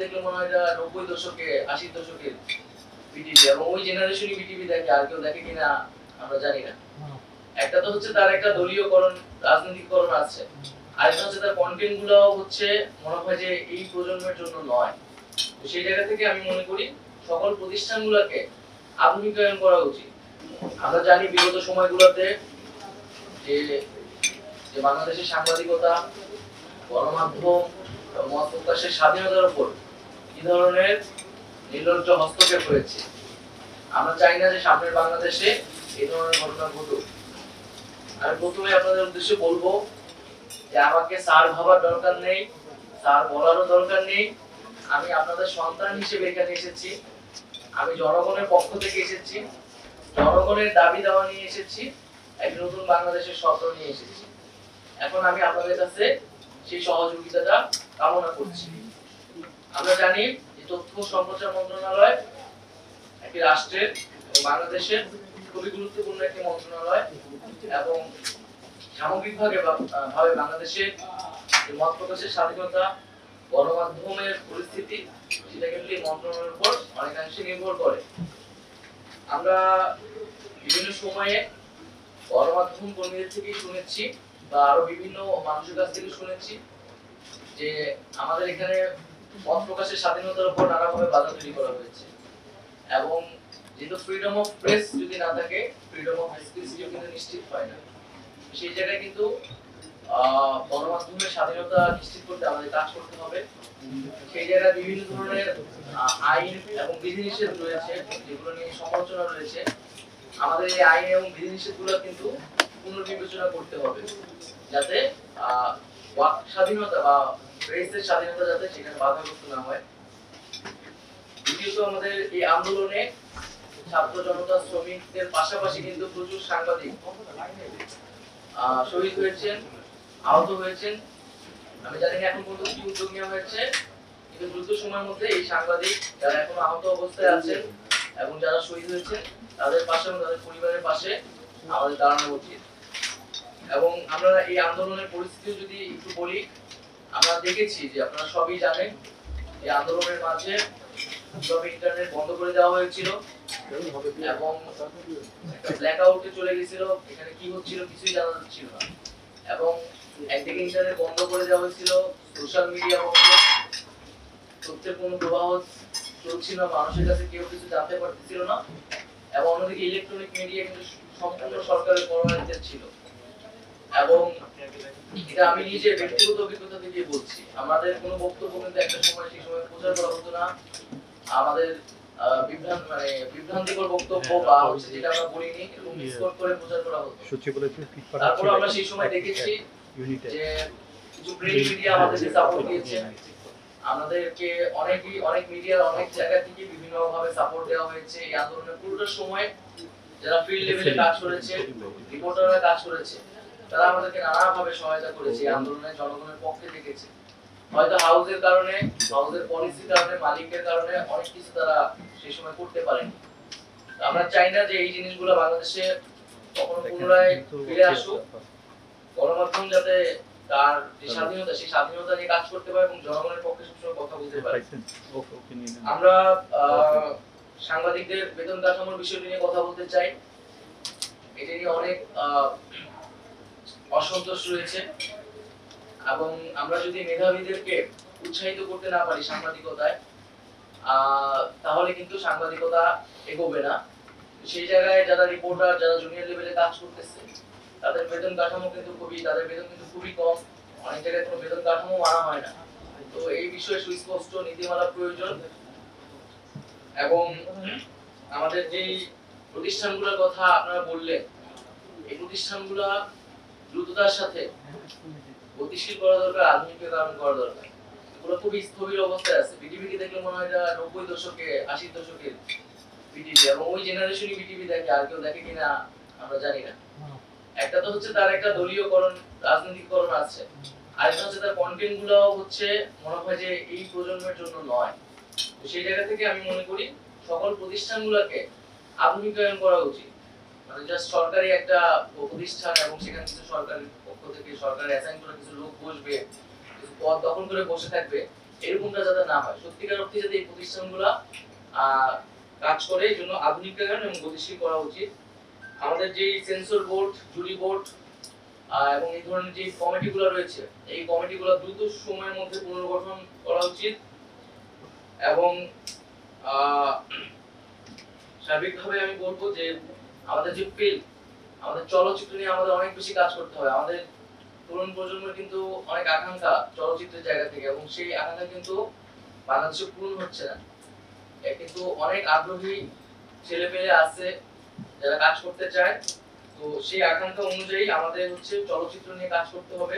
দেখলে মনে হয় এটা 90 দশকে 80 দশকের বিটিভি, এবং ওই জেনারেশনই বিটিভি দেখে, আর কেউ দেখে কিনা আমরা জানি না। একটা তো হচ্ছে তার একটা দলীয়করণ, রাজনৈতিককরণ আছে, আরেকটা হচ্ছে তার কন্টেন্ট গুলো হচ্ছে মনে হয় যে এই প্রজন্মের জন্য নয়। তো সেই জায়গা থেকে আমি মনে করি সকল প্রতিষ্ঠানগুলোকে আধুনিকায়ন করা উচিত। আমরা জানি বিগত সময়গুলোতে যে যে বাংলাদেশের সাংবাদিকতা, গণমাধ্যম, মত প্রকাশের স্বাধীনতার উপর কি ধরনের নির্লজ্জ হস্তক্ষেপ হয়েছে। আমরা চাই না যে সামনের বাংলাদেশে এই ধরনের ঘটনা ঘটুক। আমি প্রথমে আপনাদের উদ্দেশ্যে বলবো যে আমাকে স্যার ভাবার দরকার নেই, স্যার বলারও দরকার নেই। আমি আপনাদের সন্তান হিসেবে এখানে এসেছি, আমি জনগণের পক্ষ থেকে এসেছি, জনগণের দাবি দাওয়া নিয়ে এসেছি, এক নতুন বাংলাদেশের স্বপ্ন নিয়ে এসেছি। এখন আমি আপনাদের কাছে সেই সহযোগিতাটা কামনা করছি। আমরা জানি যে তথ্য সম্প্রচার মন্ত্রণালয় একটি রাষ্ট্রের বাংলাদেশের খুবই গুরুত্বপূর্ণ একটি মন্ত্রণালয়, এবং সামগ্রিকভাবে বাংলাদেশের মত প্রকাশের স্বাধীনতা, গণমাধ্যমের পরিস্থিতি, সেটা কিন্তু এই মন্ত্রণালয়ের উপর অনেকাংশে নির্ভর করে। আমরা বিভিন্ন সময়ে গণমাধ্যম কর্মীদের থেকে শুনেছি বা আরো বিভিন্ন মানুষের কাছ থেকে শুনেছি যে আমাদের এখানে মত প্রকাশের স্বাধীনতার উপর নানাভাবে বাধা তৈরি করা হয়েছে, এবং যেহেতু ফ্রিডম অফ প্রেস যদি না থাকে, ফ্রিডম অফ স্পিচও কিন্তু নিশ্চিত হয় না। সেই জায়গায় কিন্তু গণমাধ্যমের স্বাধীনতা নিশ্চিত করতে আমাদের কাজ করতে হবে। সেই জায়গায় বিভিন্ন ধরনের আইন এবং বিধিনিষেধ রয়েছে, যেগুলো নিয়ে সমালোচনা রয়েছে। আমাদের এই আইন এবং বিধিনিষেধগুলো কিন্তু পুনর্বিবেচনা করতে হবে, যাতে ওয়াক স্বাধীনতা বা প্রেসের স্বাধীনতা যাতে সেখানে বাধাগ্রস্ত না হয়। দ্বিতীয়ত, আমাদের এই আন্দোলনে ছাত্র জনতা, শ্রমিকদের পাশাপাশি কিন্তু প্রচুর সাংবাদিক শহীদ হয়েছেন, আহত হয়েছেন। আমি জানি না এখন পর্যন্ত কি উদ্যোগ নেওয়া হয়েছে, কিন্তু দ্রুত সময়ের মধ্যে এই সাংবাদিক যারা এখন আহত অবস্থায় আছেন এবং যারা শহীদ হয়েছেন তাদের পাশে এবং তাদের পরিবারের পাশে আমাদের দাঁড়ানো উচিত। এবং আমরা এই আন্দোলনের পরিস্থিতি যদি একটু বলি, আমরা দেখেছি যে আপনারা সবই জানেন এই আন্দোলনের মাঝে কিভাবে ইন্টারনেট বন্ধ করে দেওয়া হয়েছিল এবং ব্ল্যাক আউটে চলে গেছিল, এখানে কি হচ্ছিল কিছুই জানা যাচ্ছিল না। এবং একদিকে ইন্টারনেট বন্ধ করে দেওয়া হয়েছিল, সোশ্যাল মিডিয়া বন্ধ, তথ্যের কোনো প্রবাহ চলছিল না, মানুষের কাছে কেউ কিছু জানতে পারতেছিল না। এবং অন্যদিকে ইলেকট্রনিক মিডিয়া কিন্তু সম্পূর্ণ সরকারের কর্মকর্তাদের ছিল। এবং এটা আমি নিজে ব্যক্তিগত অভিজ্ঞতা থেকে বলছি, আমাদের কোনো বক্তব্য কিন্তু একটা সময় সেই সময় প্রচার করা হতো না। আমাদের বিভ্রান্তিকর বক্তব্য বা হচ্ছে যেটা আমরা বলিনি এরকম মিসকোট করে প্রচার করা হতো। তারপর আমরা সেই সময় দেখেছি যে কিছু প্রিন্ট মিডিয়া আমাদেরকে সাপোর্ট দিয়েছে, আমাদেরকে অনেক মিডিয়ার অনেক জায়গা থেকে বিভিন্ন ভাবে সাপোর্ট দেওয়া হয়েছে। এই আন্দোলনের পুরোটা সময় যারা ফিল্ড লেভেলে কাজ করেছে, রিপোর্টাররা কাজ করেছে, তারা আমাদেরকে নানাভাবে সহায়তা করেছে, এই আন্দোলনে জনগণের পক্ষে থেকেছে। হয়তো হাউসের কারণে, হাউসের পলিসির কারণে, মালিকের কারণে অনেক কিছু তারা সেই সময় করতে পারেনি। আমরা চাই না যে এই জিনিসগুলো বাংলাদেশে কখনো পুনরায় ফিরে আসুক। গণমাধ্যম যাতে তার যে স্বাধীনতা, সেই স্বাধীনতা নিয়ে কাজ করতে পারে এবং জনগণের পক্ষে সবসময় কথা বলতে পারে। আমরা সাংবাদিকদের বেতন কাঠামোর বিষয়টি নিয়ে কথা বলতে চাই। এটা নিয়ে অনেক অসন্তোষ রয়েছে, এবং আমরা যদি মেধাবীদেরকে উৎসাহিত করতে না পারি সাংবাদিকতায়, তাহলে কিন্তু সাংবাদিকতা এগোবে না। সেই জায়গায় যারা রিপোর্টার, যারা জুনিয়র লেভেলে কাজ করতেছে, তাদের বেতন কাঠামো কিন্তু খুবই কম। অনেক জায়গায় কোনো বেতন কাঠামো মানা হয় না। তো এই বিষয়ে সুস্পষ্ট নীতিমালা প্রয়োজন। এবং আমাদের যে প্রতিষ্ঠানগুলোর কথা আপনারা বললেন, এই প্রতিষ্ঠানগুলো দ্রুততার সাথে গতিশীল করা দরকার, আধুনিকীকরণ করা দরকার। এগুলো খুবই স্থবির অবস্থায় আছে। বিটিভিকে দেখলে মনে হয় এটা 90 দশকে 80 দশকের বিটিভি, এবং ওই জেনারেশনই বিটিভি দেখে, আর কেউ দেখে কিনা আমরা জানি না। একটা তো হচ্ছে তার একটা দলীয়করণ, রাজনৈতিককরণ আছে, আরেকটা হচ্ছে তার কন্টেন্ট গুলো হচ্ছে মনে হয় যে এই প্রজন্মের জন্য নয়। তো সেই জায়গা থেকে আমি মনে করি সকল প্রতিষ্ঠানগুলোকে আধুনিকায়ন করা উচিত। মানে জাস্ট সরকারি একটা প্রতিষ্ঠান এবং সেখানে কিছু সরকারি পক্ষ থেকে সরকারি অ্যাসাইন করে কিছু লোক বসবে, কিছু পদ দখল করে বসে থাকবে, এরকমটা যাতে না হয়, সত্যিকার অর্থে যাতে এই প্রতিষ্ঠানগুলা আহ, কাজ করে, এই জন্য আধুনিকায়ন এবং গতিশীল করা উচিত। আমাদের যে সেন্সর বোর্ড, জুরি বোর্ড এবং এই ধরনের যে কমিটিগুলো রয়েছে, এই কমিটিগুলো দ্রুত সময়ের মধ্যে পুনর্গঠন করা উচিত। এবং আহ, সার্বিকভাবে আমি বলবো যে আমাদের যে ফিল্ড, আমাদের চলচ্চিত্র নিয়ে আমাদের অনেক বেশি কাজ করতে হবে। আমাদের তরুণ প্রজন্মের কিন্তু অনেক আকাঙ্ক্ষা চলচ্চিত্রের জায়গা থেকে, এবং সেই আকাঙ্ক্ষা কিন্তু বাংলাদেশে পূরণ হচ্ছে না। কিন্তু অনেক আগ্রহী ছেলে পেলে আছে যারা কাজ করতে চায়। তো সেই আকাঙ্ক্ষা অনুযায়ী আমাদের হচ্ছে চলচ্চিত্র নিয়ে কাজ করতে হবে।